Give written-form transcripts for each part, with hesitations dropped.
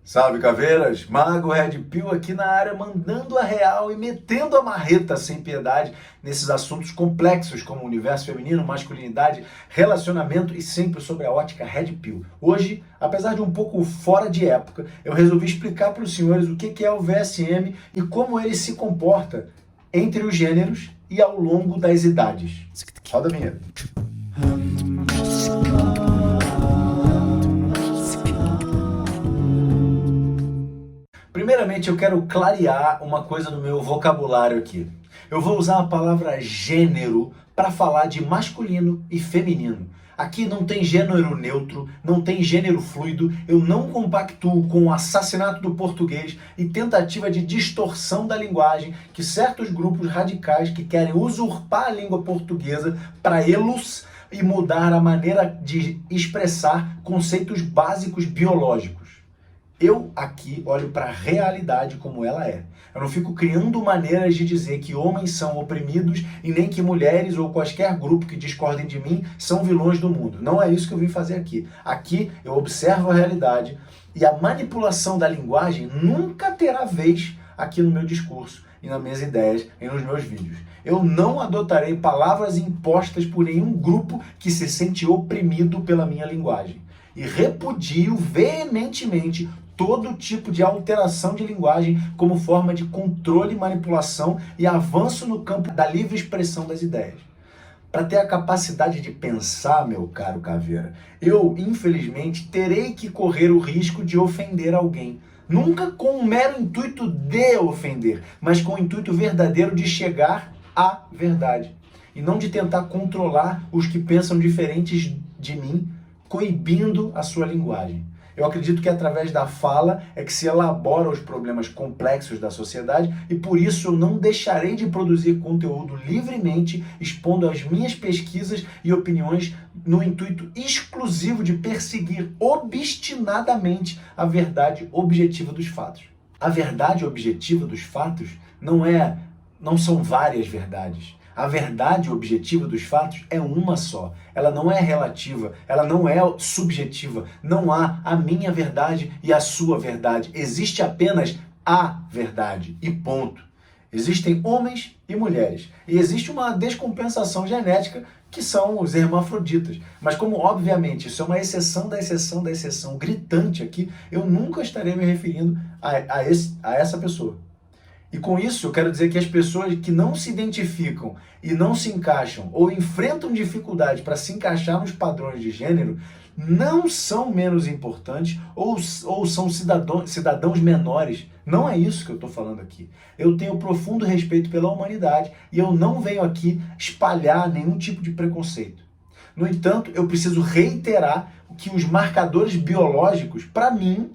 Salve caveiras, Mago Red Pill aqui na área mandando a real e metendo a marreta sem piedade nesses assuntos complexos como universo feminino, masculinidade, relacionamento e sempre sobre a ótica Red Pill. Hoje, apesar de um pouco fora de época, eu resolvi explicar para os senhores o que é o VSM e como ele se comporta entre os gêneros e ao longo das idades. Roda a vinheta. Primeiramente, eu quero clarear uma coisa no meu vocabulário aqui. Eu vou usar a palavra gênero para falar de masculino e feminino. Aqui não tem gênero neutro, não tem gênero fluido, eu não compactuo com o assassinato do português e tentativa de distorção da linguagem que certos grupos radicais que querem usurpar a língua portuguesa para elos e mudar a maneira de expressar conceitos básicos biológicos. Eu aqui olho para a realidade como ela é. Eu não fico criando maneiras de dizer que homens são oprimidos e nem que mulheres ou quaisquer grupo que discordem de mim são vilões do mundo. Não é isso que eu vim fazer aqui. Aqui eu observo a realidade e a manipulação da linguagem nunca terá vez aqui no meu discurso e nas minhas ideias e nos meus vídeos. Eu não adotarei palavras impostas por nenhum grupo que se sente oprimido pela minha linguagem. E repudio veementemente todo tipo de alteração de linguagem como forma de controle, manipulação e avanço no campo da livre expressão das ideias. Para ter a capacidade de pensar, meu caro caveira, eu, infelizmente, terei que correr o risco de ofender alguém. Nunca com o mero intuito de ofender, mas com o intuito verdadeiro de chegar à verdade. E não de tentar controlar os que pensam diferentes de mim, coibindo a sua linguagem. Eu acredito que através da fala é que se elabora os problemas complexos da sociedade e por isso eu não deixarei de produzir conteúdo livremente, expondo as minhas pesquisas e opiniões no intuito exclusivo de perseguir obstinadamente a verdade objetiva dos fatos. A verdade objetiva dos fatos não são várias verdades. A verdade objetiva dos fatos é uma só. Ela não é relativa, ela não é subjetiva. Não há a minha verdade e a sua verdade. Existe apenas a verdade e ponto. Existem homens e mulheres. E existe uma descompensação genética que são os hermafroditas. Mas como, obviamente, isso é uma exceção da exceção da exceção gritante aqui, eu nunca estarei me referindo a essa pessoa. E com isso eu quero dizer que as pessoas que não se identificam e não se encaixam ou enfrentam dificuldade para se encaixar nos padrões de gênero não são menos importantes ou são cidadãos menores. Não é isso que eu estou falando aqui. Eu tenho profundo respeito pela humanidade e eu não venho aqui espalhar nenhum tipo de preconceito. No entanto, eu preciso reiterar que os marcadores biológicos, para mim,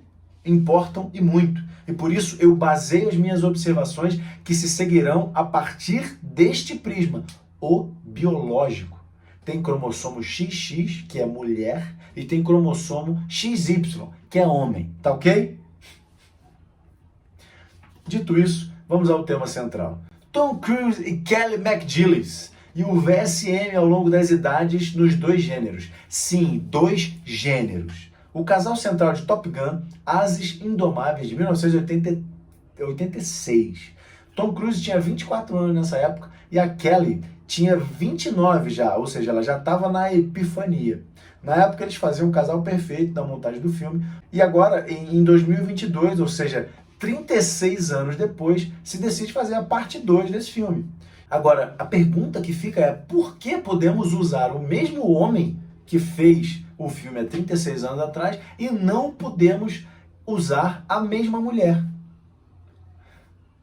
importam e muito. E por isso eu baseio as minhas observações que se seguirão a partir deste prisma, o biológico. Tem cromossomo XX, que é mulher, e tem cromossomo XY, que é homem. Tá ok? Dito isso, vamos ao tema central. Tom Cruise e Kelly McGillis. E o VSM ao longo das idades nos dois gêneros. Sim, dois gêneros. O casal central de Top Gun, Ases Indomáveis, de 1986. Tom Cruise tinha 24 anos nessa época e a Kelly tinha 29 já, ou seja, ela já estava na epifania. Na época eles faziam um casal perfeito na montagem do filme e agora, em 2022, ou seja, 36 anos depois, se decide fazer a parte 2 desse filme. Agora, a pergunta que fica é por que podemos usar o mesmo homem que fez o filme há 36 anos atrás e não podemos usar a mesma mulher?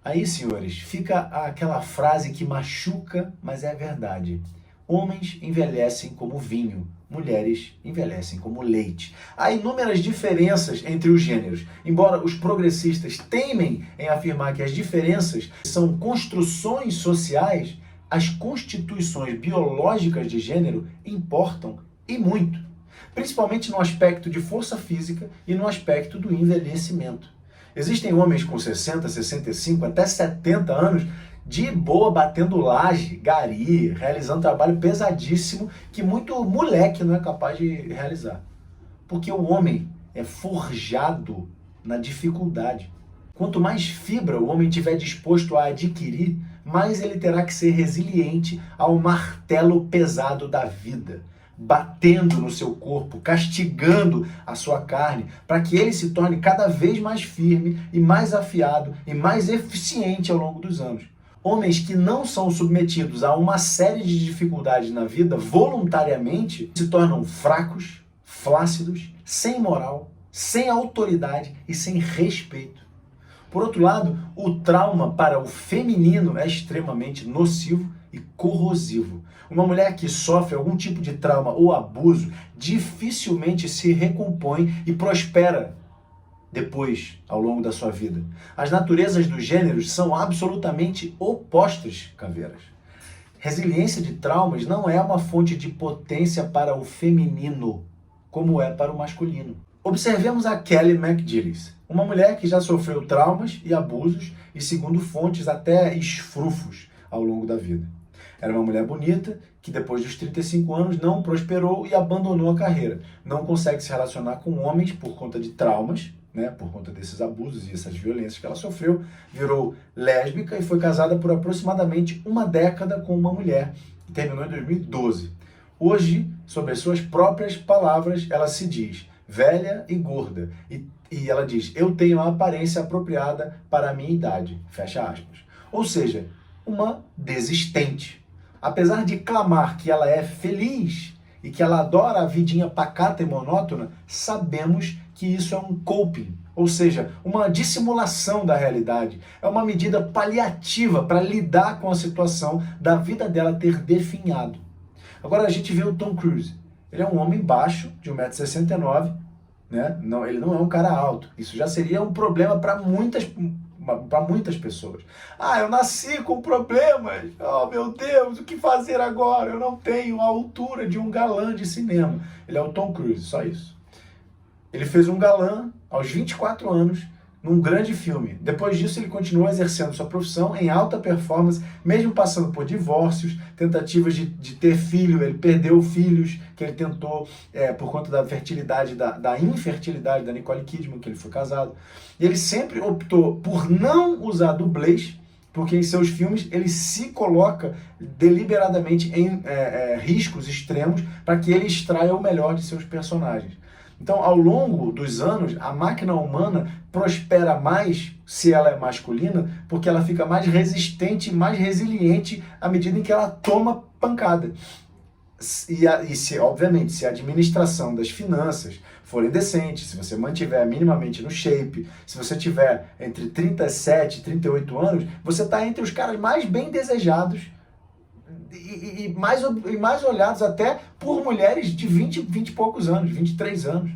Aí, senhores, fica aquela frase que machuca, mas é verdade. Homens envelhecem como vinho, mulheres envelhecem como leite. Há inúmeras diferenças entre os gêneros. Embora os progressistas teimem em afirmar que as diferenças são construções sociais, as constituições biológicas de gênero importam e muito. Principalmente no aspecto de força física e no aspecto do envelhecimento. Existem homens com 60, 65, até 70 anos de boa, batendo laje, gari, realizando trabalho pesadíssimo que muito moleque não é capaz de realizar. Porque o homem é forjado na dificuldade. Quanto mais fibra o homem tiver disposto a adquirir, mais ele terá que ser resiliente ao martelo pesado da vida, batendo no seu corpo, castigando a sua carne, para que ele se torne cada vez mais firme e mais afiado e mais eficiente ao longo dos anos. Homens que não são submetidos a uma série de dificuldades na vida voluntariamente se tornam fracos, flácidos, sem moral, sem autoridade e sem respeito. Por outro lado, o trauma para o feminino é extremamente nocivo e corrosivo. Uma mulher que sofre algum tipo de trauma ou abuso dificilmente se recompõe e prospera depois, ao longo da sua vida. As naturezas dos gêneros são absolutamente opostas, caveiras. Resiliência de traumas não é uma fonte de potência para o feminino, como é para o masculino. Observemos a Kelly McGillis, uma mulher que já sofreu traumas e abusos e, segundo fontes, até esfrufos ao longo da vida. Era uma mulher bonita que depois dos 35 anos não prosperou e abandonou a carreira. Não consegue se relacionar com homens por conta de traumas, por conta desses abusos e essas violências que ela sofreu. Virou lésbica e foi casada por aproximadamente uma década com uma mulher que terminou em 2012. Hoje, sob as suas próprias palavras, ela se diz velha e gorda. E ela diz, eu tenho a aparência apropriada para a minha idade. Fecha aspas. Ou seja, uma desistente. Apesar de clamar que ela é feliz e que ela adora a vidinha pacata e monótona, sabemos que isso é um coping, ou seja, uma dissimulação da realidade. É uma medida paliativa para lidar com a situação da vida dela ter definhado. Agora a gente vê o Tom Cruise. Ele é um homem baixo, de 1,69 m, Não, ele não é um cara alto. Isso já seria um problema para muitas pessoas. Eu nasci com problemas. Oh, meu Deus, o que fazer agora? Eu não tenho a altura de um galã de cinema. Ele é o Tom Cruise, só isso. Ele fez um galã aos 24 anos, num grande filme. Depois disso, ele continuou exercendo sua profissão em alta performance, mesmo passando por divórcios, tentativas de ter filho. Ele perdeu filhos que ele tentou por conta da fertilidade, da infertilidade da Nicole Kidman, que ele foi casado. E ele sempre optou por não usar dublês, porque em seus filmes ele se coloca deliberadamente em riscos extremos para que ele extraia o melhor de seus personagens. Então, ao longo dos anos, a máquina humana prospera mais se ela é masculina, porque ela fica mais resistente, mais resiliente à medida em que ela toma pancada. Obviamente, se a administração das finanças for indecente, se você mantiver minimamente no shape, se você tiver entre 37 e 38 anos, você está entre os caras mais bem desejados e mais olhados até por mulheres de 20 e poucos anos, 23 anos.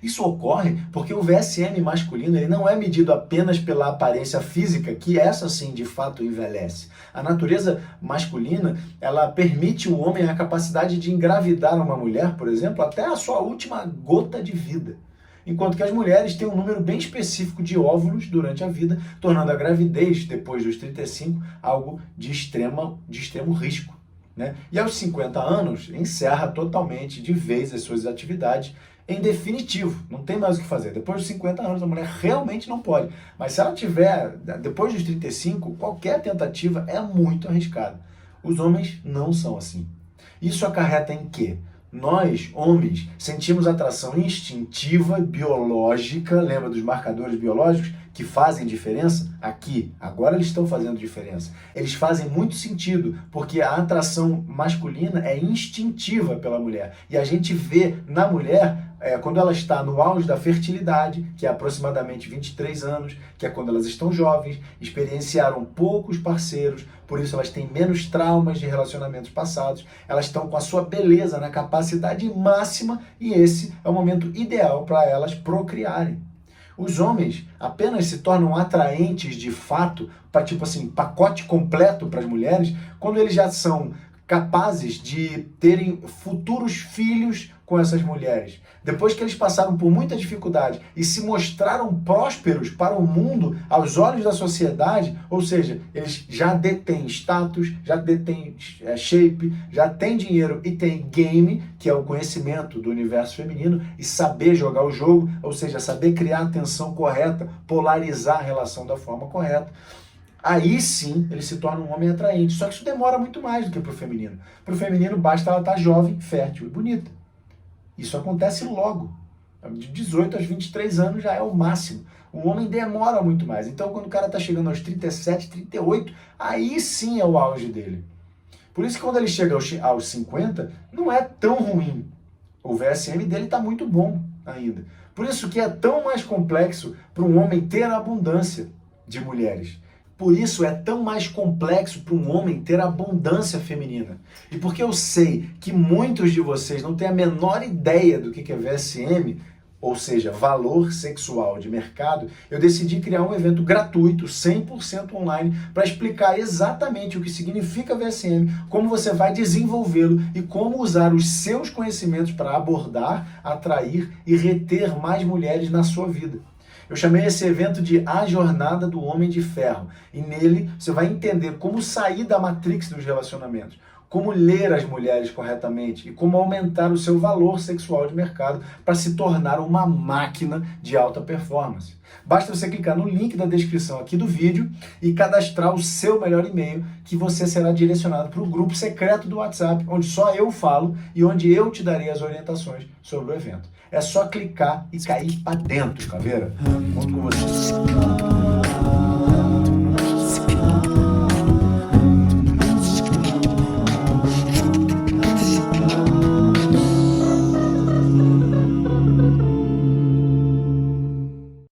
Isso ocorre porque o VSM masculino ele não é medido apenas pela aparência física, que essa sim de fato envelhece. A natureza masculina, ela permite o homem a capacidade de engravidar uma mulher, por exemplo, até a sua última gota de vida. Enquanto que as mulheres têm um número bem específico de óvulos durante a vida, tornando a gravidez depois dos 35 algo de extremo risco. E aos 50 anos, encerra totalmente, de vez, as suas atividades, em definitivo. Não tem mais o que fazer. Depois dos 50 anos, a mulher realmente não pode. Mas se ela tiver, depois dos 35, qualquer tentativa é muito arriscada. Os homens não são assim. Isso acarreta em quê? Nós, homens, sentimos atração instintiva, biológica, lembra dos marcadores biológicos que fazem diferença? Aqui, agora eles estão fazendo diferença. Eles fazem muito sentido, porque a atração masculina é instintiva pela mulher. E a gente vê na mulher, quando ela está no auge da fertilidade, que é aproximadamente 23 anos, que é quando elas estão jovens, experienciaram poucos parceiros, por isso elas têm menos traumas de relacionamentos passados, elas estão com a sua beleza na capacidade máxima e esse é o momento ideal para elas procriarem. Os homens apenas se tornam atraentes de fato, para tipo assim, pacote completo para as mulheres, quando eles já são capazes de terem futuros filhos com essas mulheres, depois que eles passaram por muita dificuldade e se mostraram prósperos para o mundo, aos olhos da sociedade, ou seja, eles já detêm status, já detêm shape, já têm dinheiro e têm game, que é o conhecimento do universo feminino, e saber jogar o jogo, ou seja, saber criar a tensão correta, polarizar a relação da forma correta. Aí sim ele se torna um homem atraente. Só que isso demora muito mais do que para o feminino. Para o feminino basta ela estar jovem, fértil e bonita. Isso acontece logo. De 18 aos 23 anos já é o máximo. O homem demora muito mais. Então quando o cara está chegando aos 37, 38, aí sim é o auge dele. Por isso que quando ele chega aos 50, não é tão ruim. O VSM dele está muito bom ainda. Por isso que é tão mais complexo para um homem ter abundância de mulheres. Por isso é tão mais complexo para um homem ter abundância feminina. E porque eu sei que muitos de vocês não têm a menor ideia do que é VSM, ou seja, valor sexual de mercado, eu decidi criar um evento gratuito, 100% online, para explicar exatamente o que significa VSM, como você vai desenvolvê-lo e como usar os seus conhecimentos para abordar, atrair e reter mais mulheres na sua vida. Eu chamei esse evento de A Jornada do Homem de Ferro. E nele você vai entender como sair da matrix dos relacionamentos, como ler as mulheres corretamente e como aumentar o seu valor sexual de mercado para se tornar uma máquina de alta performance. Basta você clicar no link da descrição aqui do vídeo e cadastrar o seu melhor e-mail, que você será direcionado para o grupo secreto do WhatsApp, onde só eu falo e onde eu te darei as orientações sobre o evento. É só clicar e cair para dentro, caveira. Conto com você.